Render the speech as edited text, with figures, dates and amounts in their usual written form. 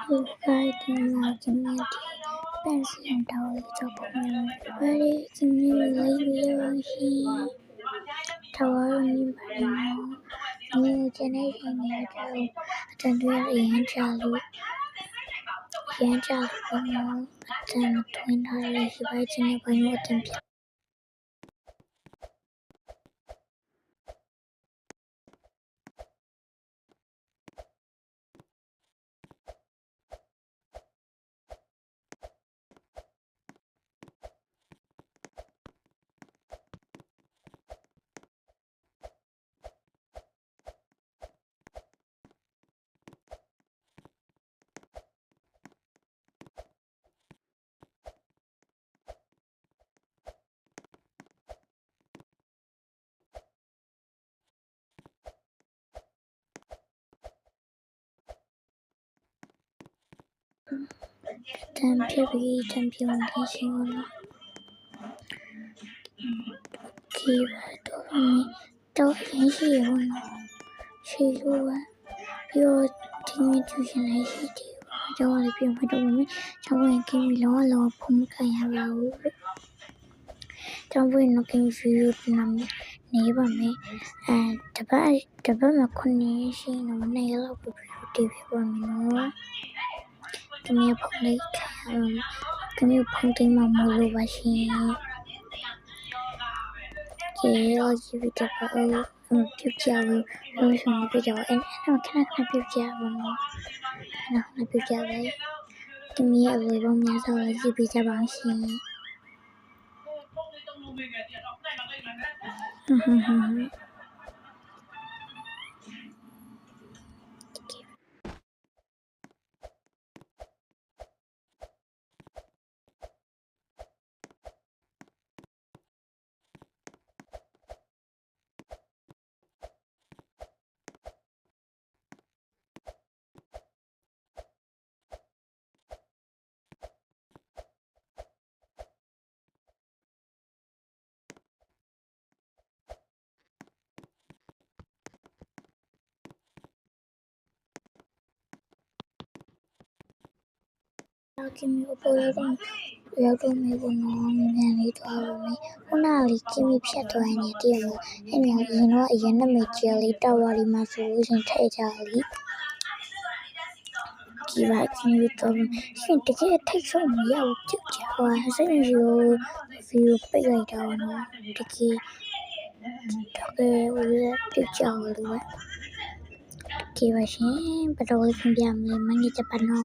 Guiding our community, pension tower supplement, very simulation tower new generation attend Chalu attend twin high by attend champion keywordတော့ရင်းရှိရပေါ့နော်ရှိလို့ပဲပြီးတော့ဒီမီကျူရှင်လည်းရှိတယ်ပေါ့အကြောင်းလည်းပြင်မတော့ဘူးကျောင်းဝင်ကင်းပြီးလောဖုံးခံရပါဘူးကျောင်းဝင်တော့ကင်းရှိရနာမည်နေပါမယ်တပတ်မှာ9ရှိတော့2ရက်လောက်ပြီးတီးပြပါမယ်နော်တမီးဖုန်းလေးခံရတမီးဖုန်းသိမ်းမှမလို့ပါရှင်ရောကြီးပြီးတော့ပြုတ်ကြဘူးလို့ဆိုနေပြကြအောင်အဲ့ခဏပြုတ်ကြပါနော်ခဏပြုတ်ကြပဲတမီးအဝေးပေါ်များစွာကြည့်ပြကြပါရှင်ကင်မီပေါ်ရောက်တော့မယ်ပေါ့နော်မြန်လေးသွားပါမယ်ခုနကလေးကင်မီဖြတ်သွားနေတည်းလို့အဲ့ညရင်တော့အရင်နမိတ်ကြီးလေးတာဝါလေးမှာဆိုလို့ရှင်ထည့်ကြလေဒီပါကင်မီတော့ရှင်တကယ်ထိတ်ဆုံးမရဘူးကြည့်ကြပါစိတ်ရိုးဗီဒီယိုပိတ်လိုက်တာနော်တကယ်ဦးရပြကြလို့ပဲဒီပါရှင်ဘယ်တော့ပြန်ပြမလဲမငြိချပါနော်